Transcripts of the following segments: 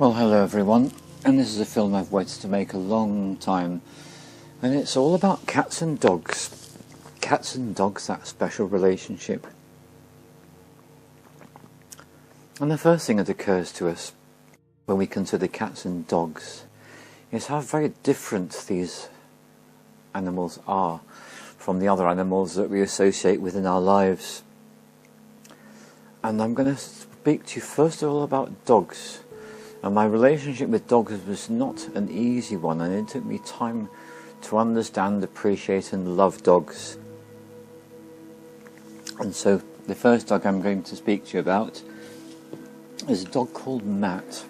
Well, hello everyone, and this is a film I've waited to make a long time, and it's all about cats and dogs. Cats and dogs, that special relationship. And the first thing that occurs to us when we consider cats and dogs is how very different these animals are from the other animals that we associate with in our lives. And I'm going to speak to you first of all about dogs. And my relationship with dogs was not an easy one, and it took me time to understand, appreciate and love dogs. And so the first dog I'm going to speak to you about is a dog called Matt.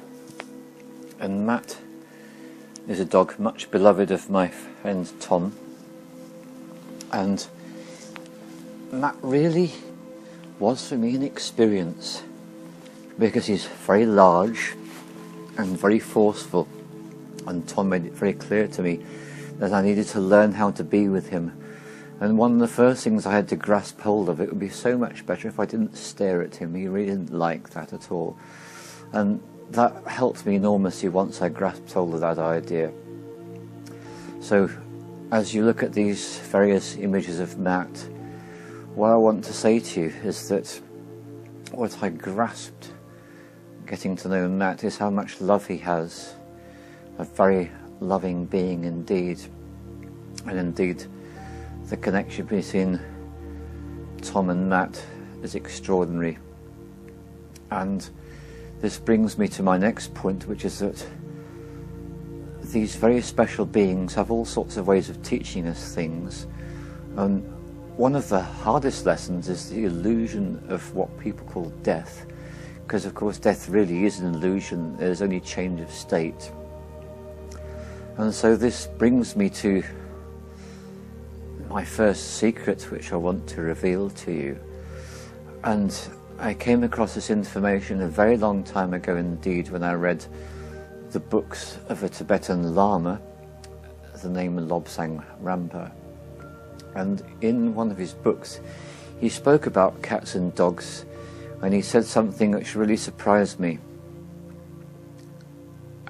And Matt is a dog much beloved of my friend Tom. And Matt really was for me an experience, because he's very large and very forceful, and Tom made it very clear to me that I needed to learn how to be with him. And one of the first things I had to grasp hold of, it would be so much better if I didn't stare at him. He really didn't like that at all, and that helped me enormously once I grasped hold of that idea. So as you look at these various images of Matt, what I want to say to you is that what I grasped getting to know Matt is how much love he has. A very loving being indeed. And indeed, the connection between Tom and Matt is extraordinary. And this brings me to my next point, which is that these very special beings have all sorts of ways of teaching us things. And one of the hardest lessons is the illusion of what people call death. Because of course death really is an illusion, there's only change of state. And so this brings me to my first secret, which I want to reveal to you. And I came across this information a very long time ago indeed, when I read the books of a Tibetan Lama, the name Lobsang Rampa. And in one of his books he spoke about cats and dogs, and he said something which really surprised me.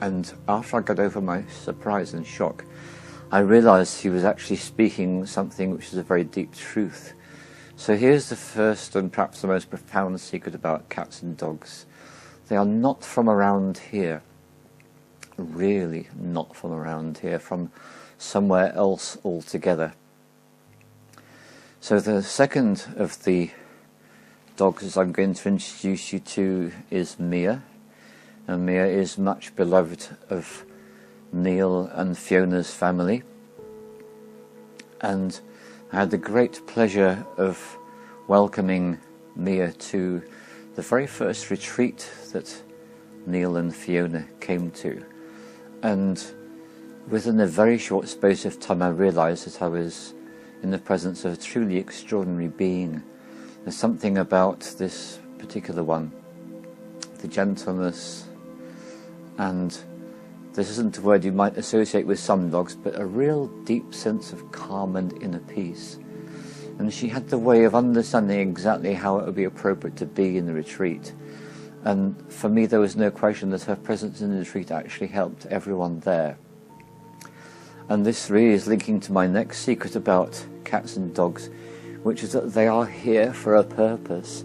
And after I got over my surprise and shock, I realized he was actually speaking something which is a very deep truth. So here's the first and perhaps the most profound secret about cats and dogs. They are not from around here. Really not from around here, from somewhere else altogether. So the second of the dogs I'm going to introduce you to is Mia, and Mia is much beloved of Neil and Fiona's family. And I had the great pleasure of welcoming Mia to the very first retreat that Neil and Fiona came to, and within a very short space of time I realised that I was in the presence of a truly extraordinary being. There's something about this particular one, the gentleness, and this isn't a word you might associate with some dogs, but a real deep sense of calm and inner peace. And she had the way of understanding exactly how it would be appropriate to be in the retreat. And for me there was no question that her presence in the retreat actually helped everyone there. And this really is linking to my next secret about cats and dogs, which is that they are here for a purpose,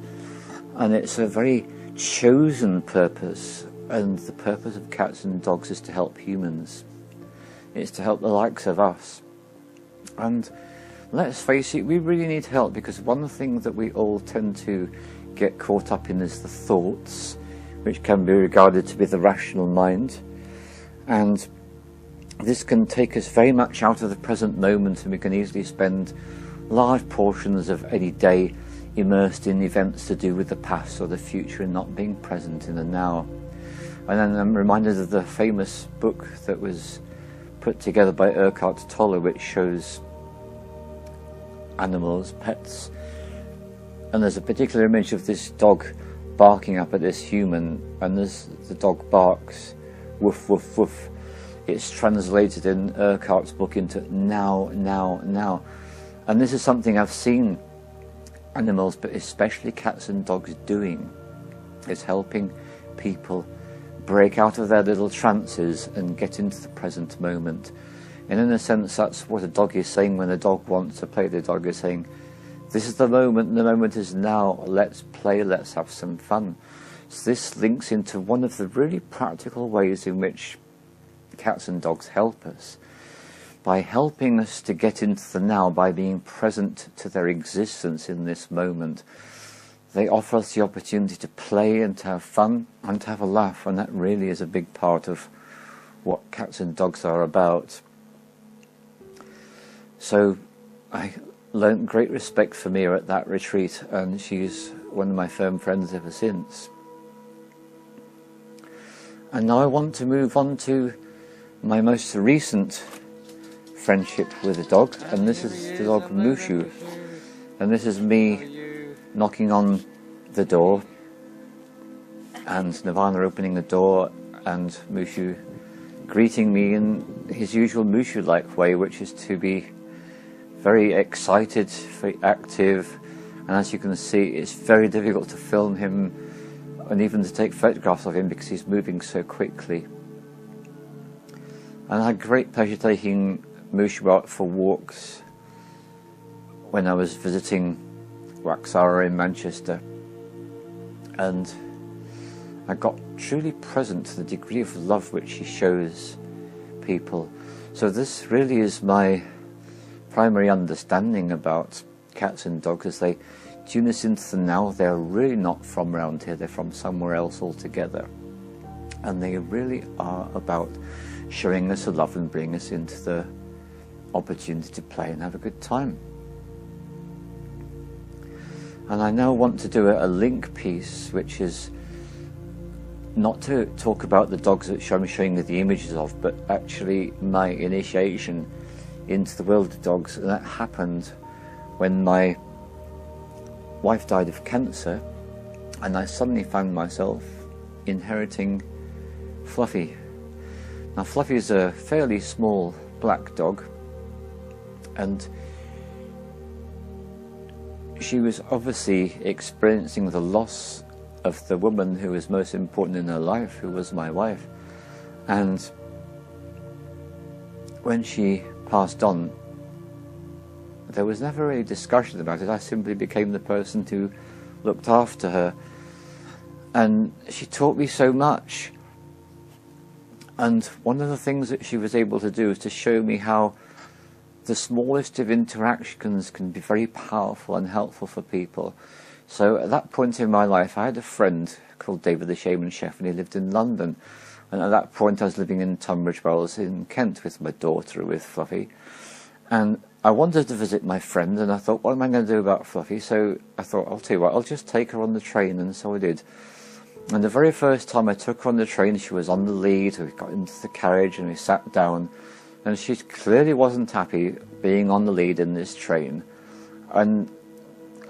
and it's a very chosen purpose. And the purpose of cats and dogs is to help humans. It's to help the likes of us. And let's face it, we really need help, because one thing that we all tend to get caught up in is the thoughts, which can be regarded to be the rational mind. And this can take us very much out of the present moment, and we can easily spend large portions of any day immersed in events to do with the past or the future, and not being present in the now. And then I'm reminded of the famous book that was put together by Eckhart Tolle, which shows animals, pets, and there's a particular image of this dog barking up at this human, and as the dog barks, woof woof woof, it's translated in Urquhart's book into now, now, now. And this is something I've seen animals, but especially cats and dogs, doing. It's helping people break out of their little trances and get into the present moment. And in a sense, that's what a dog is saying when a dog wants to play. The dog is saying, this is the moment is now, let's play, let's have some fun. So this links into one of the really practical ways in which cats and dogs help us, by helping us to get into the now, by being present to their existence in this moment. They offer us the opportunity to play and to have fun and to have a laugh, and that really is a big part of what cats and dogs are about. So I learnt great respect for Mia at that retreat, and she's one of my firm friends ever since. And now I want to move on to my most recent friendship with a dog, and this is the dog Mushu. And this is me knocking on the door, and Nirvana opening the door, and Mushu greeting me in his usual Mushu-like way, which is to be very excited, very active, and as you can see, it's very difficult to film him and even to take photographs of him because he's moving so quickly. And I had great pleasure taking Mushu out for walks when I was visiting Waxara in Manchester, and I got truly present to the degree of love which he shows people. So this really is my primary understanding about cats and dogs, as they tune us into the now. They're really not from around here, they're from somewhere else altogether, and they really are about showing us a love and bringing us into the opportunity to play and have a good time. And I now want to do a link piece, which is not to talk about the dogs that I'm showing you the images of, but actually my initiation into the world of dogs. And that happened when my wife died of cancer, and I suddenly found myself inheriting Fluffy. Now Fluffy is a fairly small black dog, and she was obviously experiencing the loss of the woman who was most important in her life, who was my wife. And when she passed on, there was never a discussion about it. I simply became the person who looked after her, and she taught me so much. And one of the things that she was able to do is to show me how the smallest of interactions can be very powerful and helpful for people. So at that point in my life, I had a friend called David the Shaman Chef, and he lived in London. And at that point I was living in Tunbridge Wells in Kent with my daughter, with Fluffy. And I wanted to visit my friend, and I thought, what am I going to do about Fluffy? So I thought, I'll tell you what, I'll just take her on the train, and so I did. And the very first time I took her on the train, she was on the lead. We got into the carriage and we sat down, and she clearly wasn't happy being on the lead in this train. And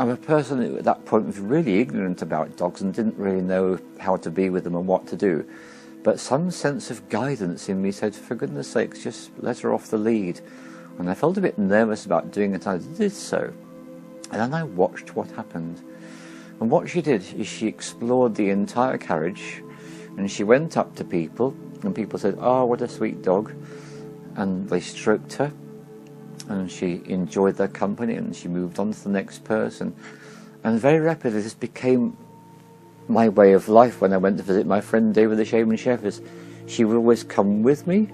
I'm a person who at that point was really ignorant about dogs and didn't really know how to be with them and what to do. But some sense of guidance in me said, for goodness sakes, just let her off the lead. And I felt a bit nervous about doing it, and I did so. And then I watched what happened. And what she did is she explored the entire carriage, and she went up to people, and people said, oh, what a sweet dog. And they stroked her, and she enjoyed their company, and she moved on to the next person. And very rapidly this became my way of life when I went to visit my friend David the Shaman Chef. Is she would always come with me,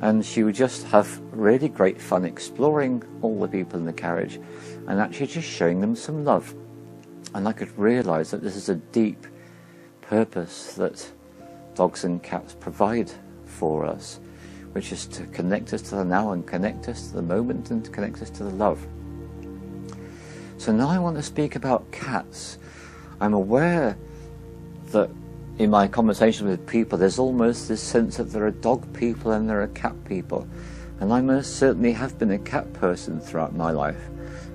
and she would just have really great fun exploring all the people in the carriage and actually just showing them some love. And I could realise that this is a deep purpose that dogs and cats provide for us, which is to connect us to the now and connect us to the moment and to connect us to the love. So now I want to speak about cats. I'm aware that in my conversation with people there's almost this sense that there are dog people and there are cat people, and I most certainly have been a cat person throughout my life.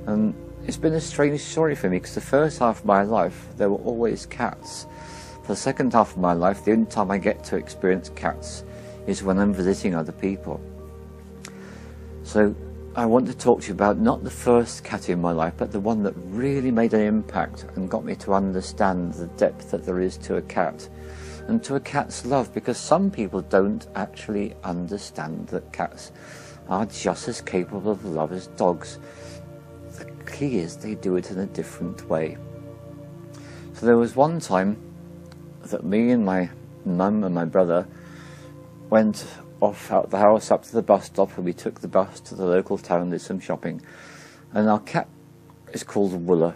And it's been a strange story for me, because the first half of my life there were always cats. For the second half of my life, the only time I get to experience cats is when I'm visiting other people. So I want to talk to you about not the first cat in my life, but the one that really made an impact and got me to understand the depth that there is to a cat. and to a cat's love, because some people don't actually understand that cats are just as capable of love as dogs. The key is they do it in a different way. So there was one time that me and my mum and my brother went off out the house up to the bus stop, and we took the bus to the local town, did some shopping, and our cat is called Wooler,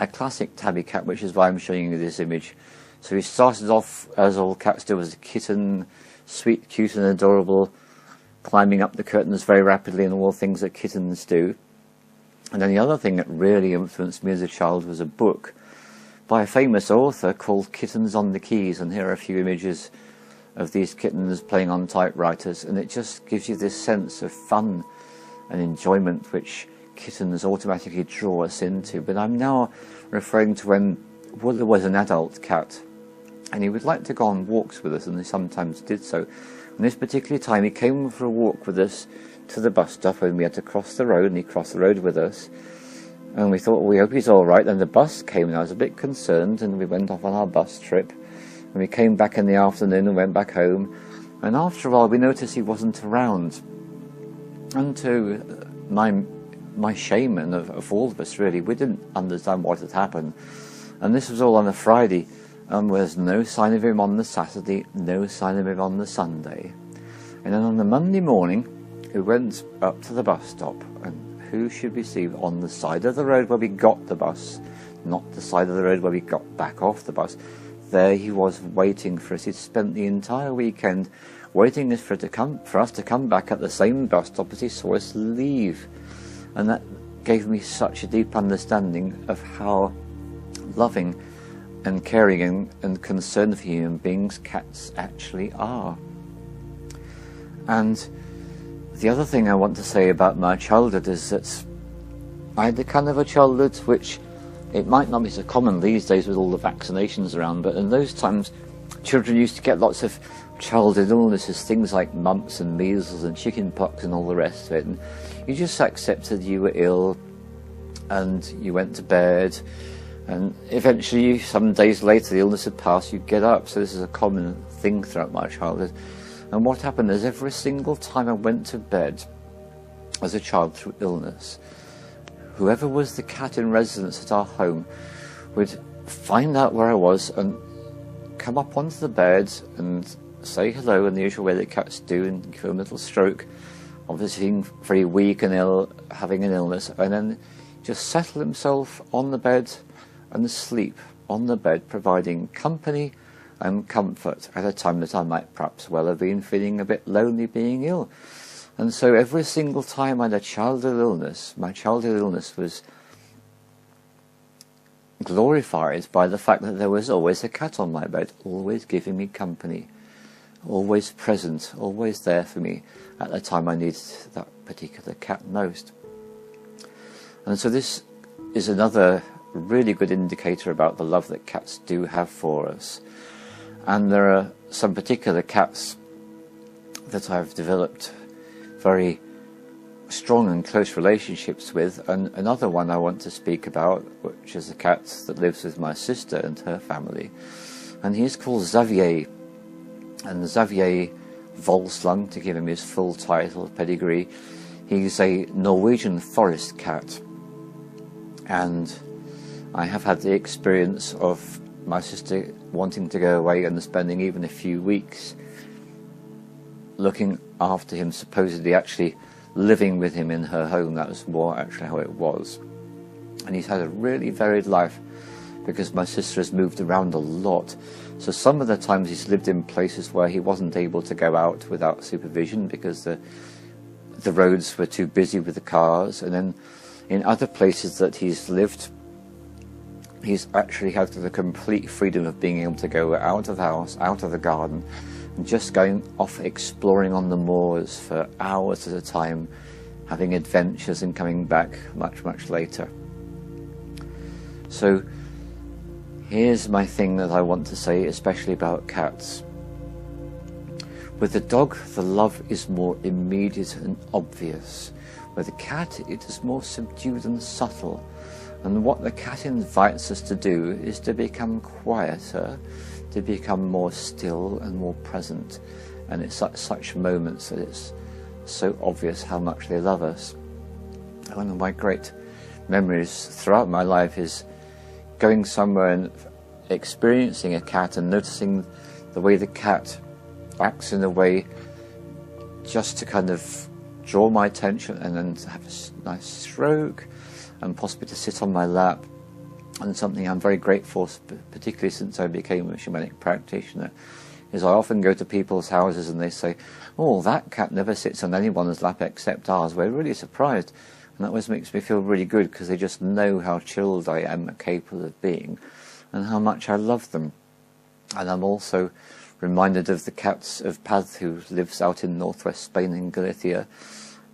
a classic tabby cat, which is why I'm showing you this image. So he started off, as all cats do, as a kitten, sweet, cute and adorable, climbing up the curtains very rapidly and all things that kittens do. And then the other thing that really influenced me as a child was a book by a famous author called Kittens on the Keys, and here are a few images of these kittens playing on typewriters, and it just gives you this sense of fun and enjoyment which kittens automatically draw us into. But I'm now referring to when Wooler was an adult cat, and he would like to go on walks with us, and he sometimes did so. And this particular time he came for a walk with us to the bus stop, and we had to cross the road, and he crossed the road with us. And we thought, well, we hope he's all right. Then the bus came, and I was a bit concerned, and we went off on our bus trip. And we came back in the afternoon and went back home. And after a while, we noticed he wasn't around. And to my shame and of all of us, really, we didn't understand what had happened. And this was all on a Friday, and there was no sign of him on the Saturday, no sign of him on the Sunday. And then on the Monday morning, we went up to the bus stop, and who should we see on the side of the road where we got the bus, not the side of the road where we got back off the bus. There he was waiting for us. He'd spent the entire weekend waiting for us to come back at the same bus stop as he saw us leave. And that gave me such a deep understanding of how loving and caring and concerned for human beings cats actually are. And the other thing I want to say about my childhood is that I had the kind of a childhood which, it might not be so common these days with all the vaccinations around, but in those times children used to get lots of childhood illnesses, things like mumps and measles and chicken pox and all the rest of it, and you just accepted you were ill and you went to bed, and eventually some days later the illness had passed, you'd get up. So this is a common thing throughout my childhood. And what happened is every single time I went to bed as a child through illness, whoever was the cat in residence at our home would find out where I was and come up onto the bed and say hello in the usual way that cats do and give him a little stroke, obviously being very weak and ill, having an illness, and then just settle himself on the bed and sleep on the bed, providing company and comfort at a time that I might perhaps well have been feeling a bit lonely being ill. And so every single time I had a childhood illness, my childhood illness was glorified by the fact that there was always a cat on my bed, always giving me company, always present, always there for me at the time I needed that particular cat most. And so this is another really good indicator about the love that cats do have for us. And there are some particular cats that I've developed very strong and close relationships with, and another one I want to speak about, which is a cat that lives with my sister and her family, and he is called Xavier, and Xavier Volslang, to give him his full title, pedigree. He's a Norwegian forest cat, and I have had the experience of my sister wanting to go away and spending even a few weeks looking after him, supposedly actually living with him in her home. That was more actually how it was. And he's had a really varied life because my sister has moved around a lot. So some of the times he's lived in places where he wasn't able to go out without supervision because the roads were too busy with the cars. And then in other places that he's lived, he's actually had the complete freedom of being able to go out of the house, out of the garden, and just going off exploring on the moors for hours at a time, having adventures and coming back much, much later. So here's my thing that I want to say, especially about cats. With the dog, the love is more immediate and obvious. With the cat, it is more subdued and subtle. And what the cat invites us to do is to become quieter, to become more still and more present. And it's at such moments that it's so obvious how much they love us. One of my great memories throughout my life is going somewhere and experiencing a cat and noticing the way the cat acts in a way just to kind of draw my attention, and then to have a nice stroke and possibly to sit on my lap. And something I'm very grateful for, particularly since I became a shamanic practitioner, is I often go to people's houses and they say, "Oh, that cat never sits on anyone's lap except ours. We're really surprised." And that always makes me feel really good, because they just know how chilled I am capable of being and how much I love them. And I'm also reminded of the cats of Paz, who lives out in northwest Spain in Galicia.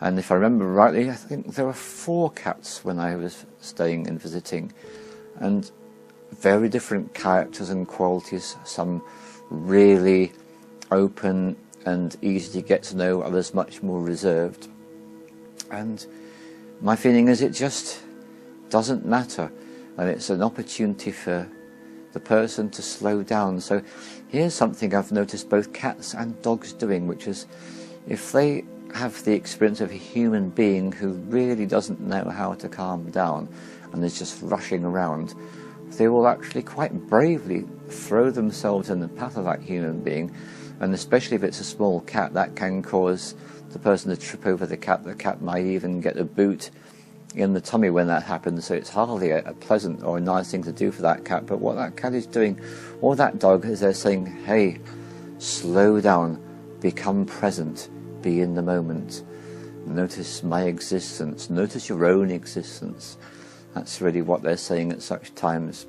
And if I remember rightly, I think there were 4 cats when I was staying and visiting, and very different characters and qualities, some really open and easy to get to know, others much more reserved. And my feeling is it just doesn't matter, and it's an opportunity for the person to slow down. So here's something I've noticed both cats and dogs doing, which is if they have the experience of a human being who really doesn't know how to calm down and is just rushing around, they will actually quite bravely throw themselves in the path of that human being. And especially if it's a small cat, that can cause the person to trip over the cat. The cat might even get a boot in the tummy when that happens, so it's hardly a pleasant or a nice thing to do for that cat. But what that cat is doing, or that dog, is they're saying, "Hey, slow down, become present, be in the moment, notice my existence, notice your own existence." That's really what they're saying at such times.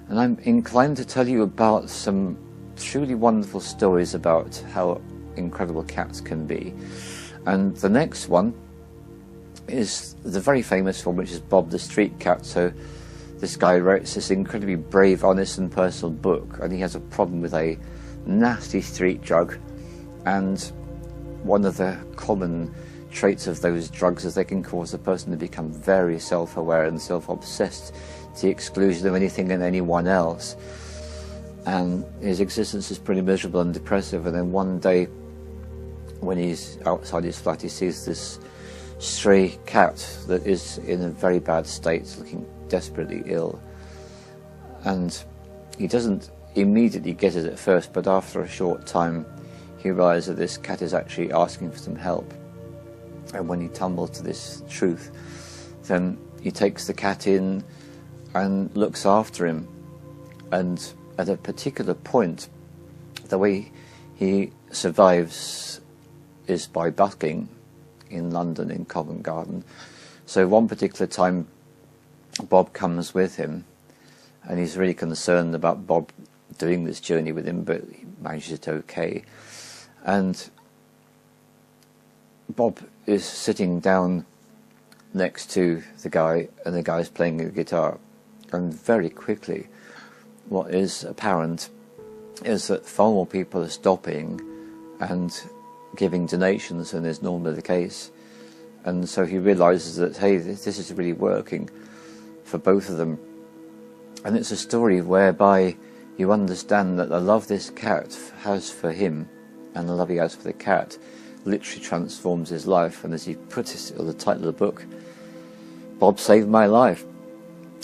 And I'm inclined to tell you about some truly wonderful stories about how incredible cats can be. And the next one is the very famous one, which is Bob the Street Cat. So this guy writes this incredibly brave, honest and personal book, and he has a problem with a nasty street drug. And one of the common traits of those drugs is they can cause a person to become very self-aware and self-obsessed to the exclusion of anything and anyone else. And his existence is pretty miserable and depressive. And then one day, when he's outside his flat, he sees this stray cat that is in a very bad state, looking desperately ill. And he doesn't immediately get it at first, but after a short time he realizes that this cat is actually asking for some help. And when he tumbles to this truth, then he takes the cat in and looks after him. And at a particular point, the way he survives is by busking in London, in Covent Garden. So one particular time, Bob comes with him, and he's really concerned about Bob doing this journey with him, but he manages it okay. And Bob is sitting down next to the guy, and the guy's playing a guitar. And very quickly, what is apparent is that far more people are stopping and giving donations than is normally the case. And so he realizes that, hey, this is really working for both of them. And it's a story whereby you understand that the love this cat has for him and the love he has for the cat literally transforms his life. And as he puts it on the title of the book, Bob saved my life.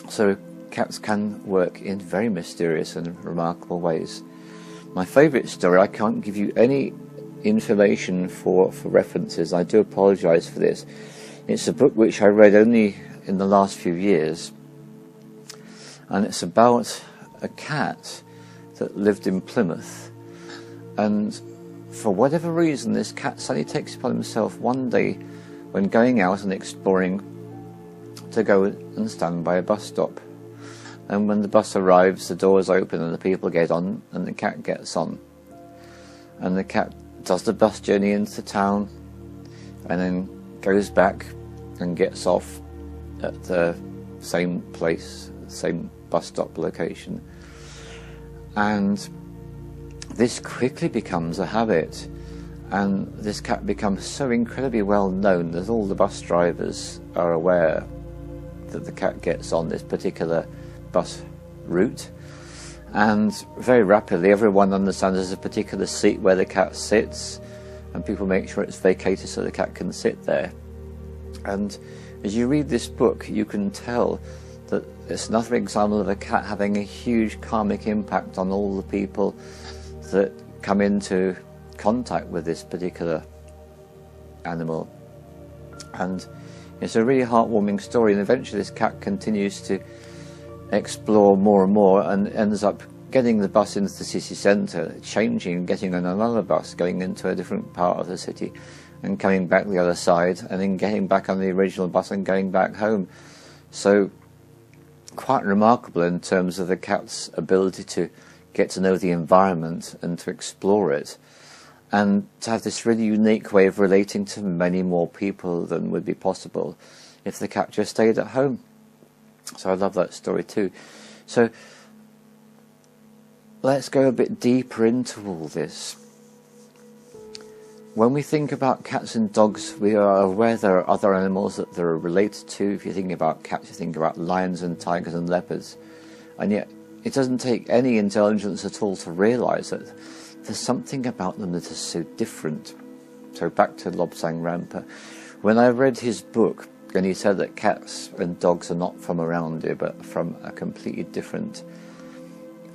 So cats can work in very mysterious and remarkable ways. My favourite story, I can't give you any information for references. I do apologise for this. It's a book which I read only in the last few years, and it's about a cat that lived in Plymouth, and for whatever reason this cat suddenly takes upon himself one day when going out and exploring to go and stand by a bus stop. And when the bus arrives, the doors open and the people get on, and the cat gets on. And the cat does the bus journey into town, and then goes back and gets off at the same place, same bus stop location. And this quickly becomes a habit, and this cat becomes so incredibly well known that all the bus drivers are aware that the cat gets on this particular bus route, and very rapidly everyone understands there's a particular seat where the cat sits, and people make sure it's vacated so the cat can sit there. And as you read this book, you can tell that it's another example of a cat having a huge karmic impact on all the people that come into contact with this particular animal. And it's a really heartwarming story, and eventually this cat continues to explore more and more and ends up getting the bus into the city centre, changing, getting on another bus, going into a different part of the city and coming back the other side, and then getting back on the original bus and going back home. So quite remarkable in terms of the cat's ability to get to know the environment and to explore it, and to have this really unique way of relating to many more people than would be possible if the cat just stayed at home. So I love that story too. So let's go a bit deeper into all this. When we think about cats and dogs, we are aware there are other animals that they're related to. If you think about cats, you think about lions and tigers and leopards. And yet it doesn't take any intelligence at all to realise that there's something about them that is so different. So back to Lobsang Rampa. When I read his book, and he said that cats and dogs are not from around here, but from a completely different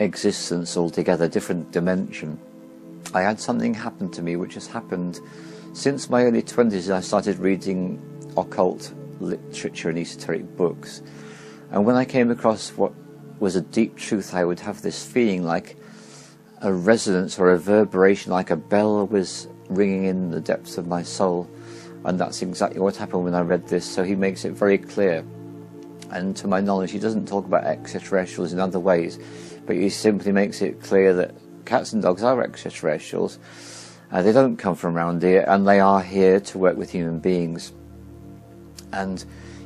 existence altogether, different dimension, I had something happen to me which has happened since my early 20s. I started reading occult literature and esoteric books, and when I came across what was a deep truth, I would have this feeling like a resonance or a reverberation, like a bell was ringing in the depths of my soul. And that's exactly what happened when I read this. So he makes it very clear, and to my knowledge he doesn't talk about extraterrestrials in other ways, but he simply makes it clear that cats and dogs are extraterrestrials. They don't come from around here, and they are here to work with human beings. And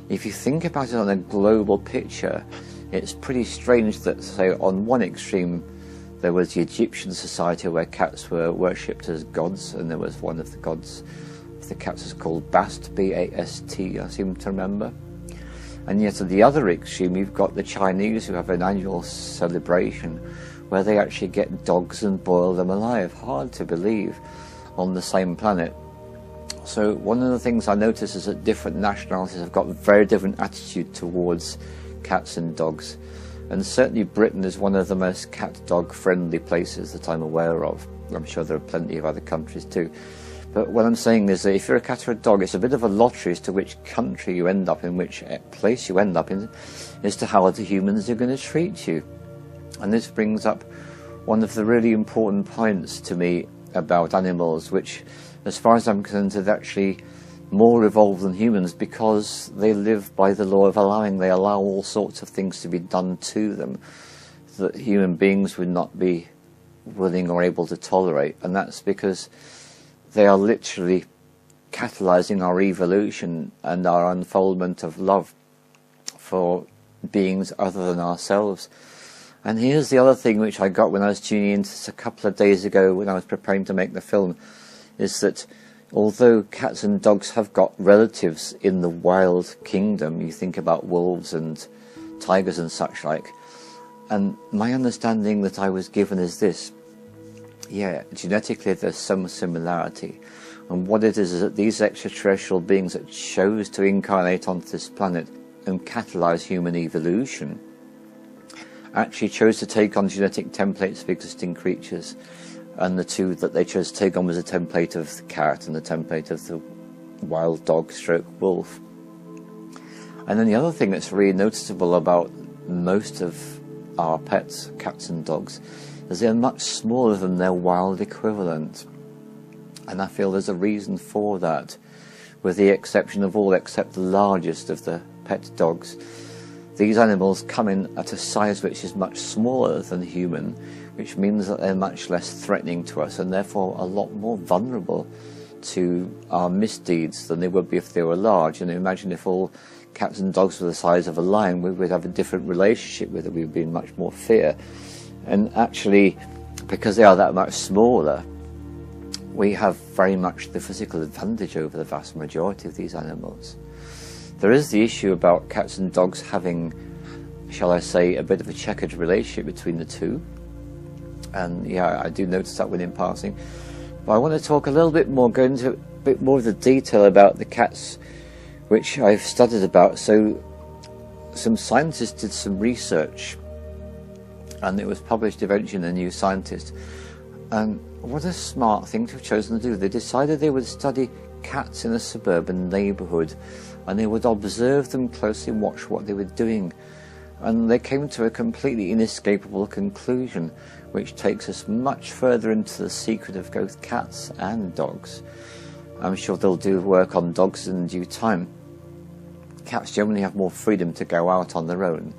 if you think about it on a global picture, it's pretty strange that, say, on one extreme there was the Egyptian society where cats were worshipped as gods, and there was one of the gods, the cats is called Bast, B-A-S-T, I seem to remember. And yet at the other extreme you've got the Chinese, who have an annual celebration where they actually get dogs and boil them alive. Hard to believe, on the same planet. So one of the things I notice is that different nationalities have got a very different attitude towards cats and dogs. And certainly Britain is one of the most cat-dog friendly places that I'm aware of. I'm sure there are plenty of other countries too. But what I'm saying is that if you're a cat or a dog, it's a bit of a lottery as to which country you end up in, which place you end up in, as to how the humans are going to treat you. And this brings up one of the really important points to me about animals, which, as far as I'm concerned, is actually more evolved than humans, because they live by the law of allowing. They allow all sorts of things to be done to them that human beings would not be willing or able to tolerate. And that's because they are literally catalyzing our evolution and our unfoldment of love for beings other than ourselves. And here's the other thing which I got when I was tuning into this a couple of days ago when I was preparing to make the film, is that although cats and dogs have got relatives in the wild kingdom, you think about wolves and tigers and such like, and my understanding that I was given is this: yeah, genetically there's some similarity, and what it is that these extraterrestrial beings that chose to incarnate onto this planet and catalyse human evolution actually chose to take on genetic templates of existing creatures, and the two that they chose to take on was a template of the cat and the template of the wild dog stroke wolf. And then the other thing that's really noticeable about most of our pets, cats and dogs, is they're much smaller than their wild equivalent. And I feel there's a reason for that, with the exception of all except the largest of the pet dogs. These animals come in at a size which is much smaller than human, which means that they're much less threatening to us, and therefore a lot more vulnerable to our misdeeds than they would be if they were large. And imagine if all cats and dogs were the size of a lion, we would have a different relationship with it. We would be in much more fear. And actually, because they are that much smaller, we have very much the physical advantage over the vast majority of these animals. There is the issue about cats and dogs having, shall I say, a bit of a checkered relationship between the two. And yeah, I do notice that when in passing. But I want to talk a little bit more, go into a bit more of the detail about the cats which I've studied about. So some scientists did some research, and it was published eventually in the New Scientist. And what a smart thing to have chosen to do. They decided they would study cats in a suburban neighbourhood, and they would observe them closely and watch what they were doing. And they came to a completely inescapable conclusion, which takes us much further into the secret of both cats and dogs. I'm sure they'll do work on dogs in due time. Cats generally have more freedom to go out on their own.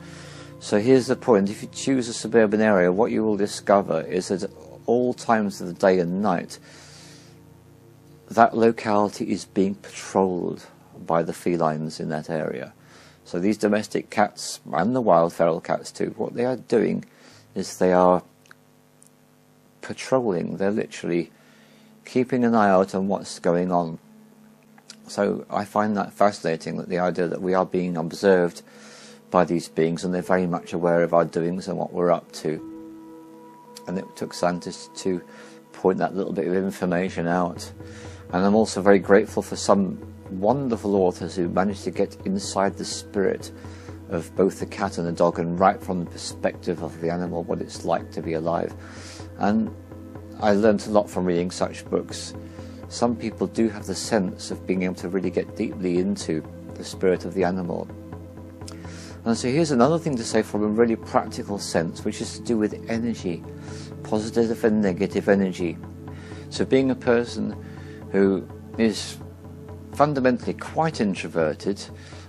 So here's the point: if you choose a suburban area, what you will discover is that at all times of the day and night, that locality is being patrolled by the felines in that area. So these domestic cats, and the wild feral cats too, what they are doing is they are patrolling. They're literally keeping an eye out on what's going on. So I find that fascinating, that the idea that we are being observed by these beings, and they're very much aware of our doings and what we're up to. And it took scientists to point that little bit of information out. And I'm also very grateful for some wonderful authors who managed to get inside the spirit of both the cat and the dog, and right from the perspective of the animal, what it's like to be alive. And I learned a lot from reading such books. Some people do have the sense of being able to really get deeply into the spirit of the animal. And so here's another thing to say from a really practical sense, which is to do with energy, positive and negative energy. So being a person who is fundamentally quite introverted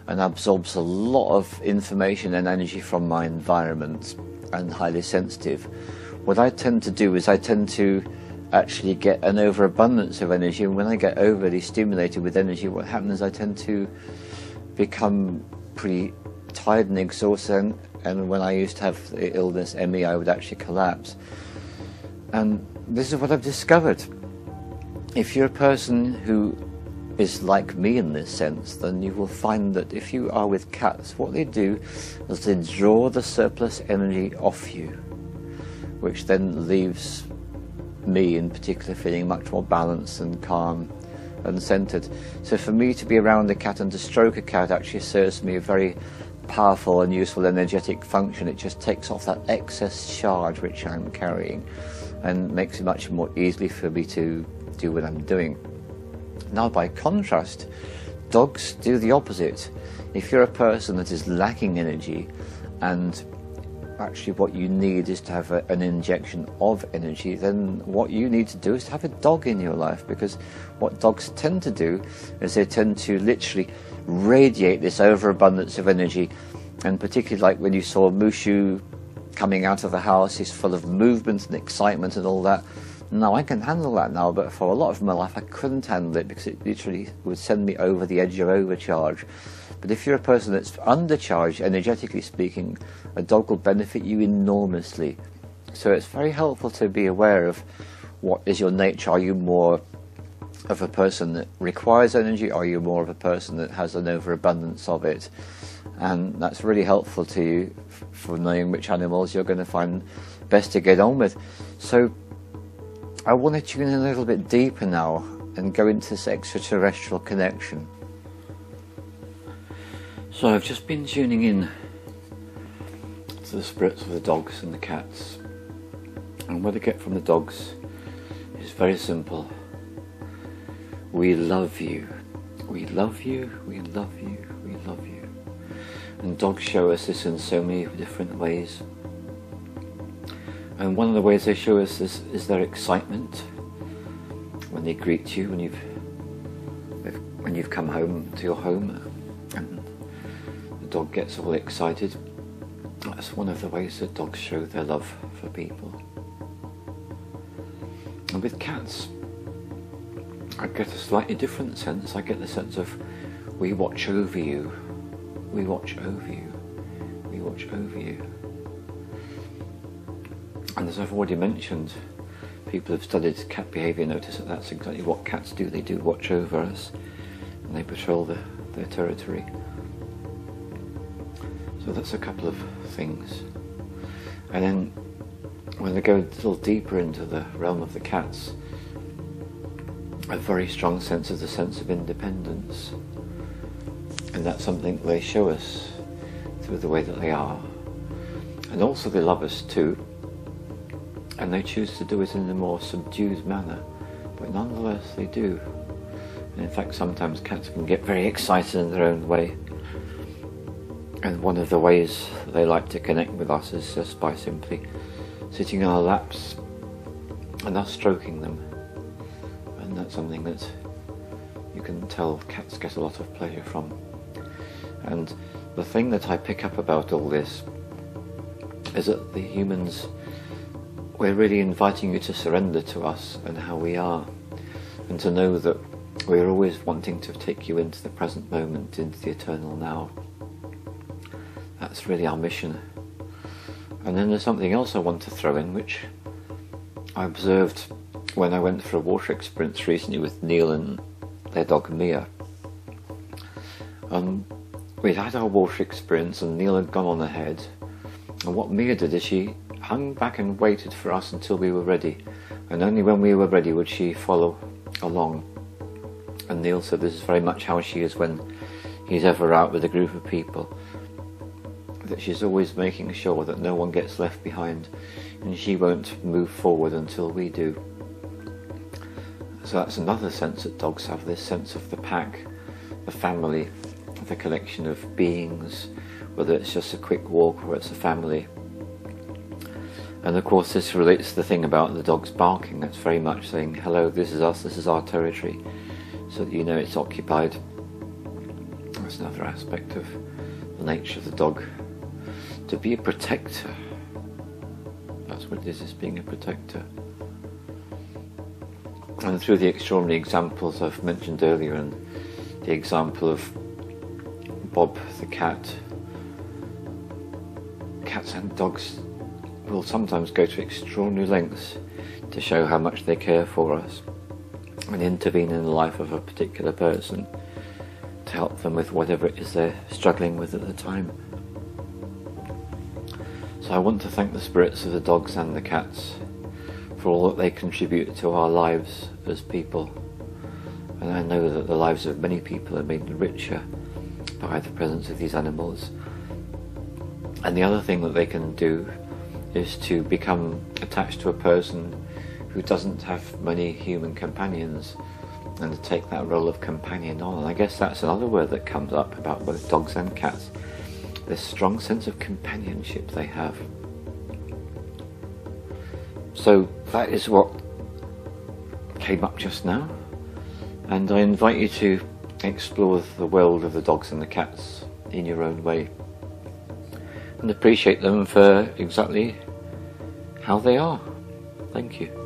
and absorbs a lot of information and energy from my environment, and highly sensitive, what I tend to do is I tend to actually get an overabundance of energy, and when I get overly stimulated with energy, what happens is I tend to become pretty tired and exhausted, and when I used to have the illness ME, I would actually collapse. And this is what I've discovered. If you're a person who is like me in this sense, then you will find that if you are with cats, what they do is they draw the surplus energy off you, which then leaves me in particular feeling much more balanced and calm and centered. So for me to be around a cat and to stroke a cat actually serves me a very powerful and useful energetic function. It just takes off that excess charge which I'm carrying and makes it much more easily for me to do what I'm doing. Now, by contrast, dogs do the opposite. If you're a person that is lacking energy, and actually what you need is to have an injection of energy, then what you need to do is to have a dog in your life, because what dogs tend to do is they tend to literally radiate this overabundance of energy. And particularly like when you saw Mushu coming out of the house, he's full of movement and excitement and all that. Now I can handle that now, but for a lot of my life I couldn't handle it, because it literally would send me over the edge of overcharge. But if you're a person that's undercharged, energetically speaking, a dog will benefit you enormously. So it's very helpful to be aware of what is your nature. Are you more of a person that requires energy? Are you more of a person that has an overabundance of it? And that's really helpful to you for knowing which animals you're going to find best to get on with. So I want to tune in a little bit deeper now and go into this extraterrestrial connection. So I've just been tuning in to the spirits of the dogs and the cats, and what I get from the dogs is very simple. We love you. We love you. We love you. We love you. And dogs show us this in so many different ways. And one of the ways they show us this is their excitement when they greet you, when you've come home to your home, and the dog gets all excited. That's one of the ways that dogs show their love for people. And with cats, I get a slightly different sense. I get the sense of, we watch over you, we watch over you, we watch over you. And as I've already mentioned, people have studied cat behaviour, notice that that's exactly what cats do. They do watch over us, and they patrol their territory. So that's a couple of things. And then when they go a little deeper into the realm of the cats, a very strong sense of independence. And that's something they show us through the way that they are. And also they love us too. And they choose to do it in a more subdued manner. But nonetheless they do. And in fact sometimes cats can get very excited in their own way. And one of the ways they like to connect with us is just by simply sitting on our laps and us stroking them. And that's something that you can tell cats get a lot of pleasure from. And the thing that I pick up about all this is that the humans, we're really inviting you to surrender to us and how we are, and to know that we're always wanting to take you into the present moment, into the eternal now. That's really our mission. And then there's something else I want to throw in, which I observed when I went for a water experience recently with Neil and their dog Mia. We'd had our water experience and Neil had gone on ahead, and what Mia did is she hung back and waited for us until we were ready, and only when we were ready would she follow along. And Neil said this is very much how she is when he's ever out with a group of people, that she's always making sure that no one gets left behind, and she won't move forward until we do. So that's another sense that dogs have, this sense of the pack, the family, the collection of beings, whether it's just a quick walk or it's a family. And of course this relates to the thing about the dogs barking. That's very much saying, hello, this is us, this is our territory, so that you know it's occupied. That's another aspect of the nature of the dog. To be a protector, that's what it is being a protector. And through the extraordinary examples I've mentioned earlier, and the example of Bob the cat, cats and dogs will sometimes go to extraordinary lengths to show how much they care for us and intervene in the life of a particular person to help them with whatever it is they're struggling with at the time. So I want to thank the spirits of the dogs and the cats for all that they contribute to our lives as people. And I know that the lives of many people are made richer by the presence of these animals. And the other thing that they can do is to become attached to a person who doesn't have many human companions, and to take that role of companion on. And I guess that's another word that comes up about both dogs and cats, this strong sense of companionship they have. So that is what came up just now, and I invite you to explore the world of the dogs and the cats in your own way and appreciate them for exactly how they are. Thank you.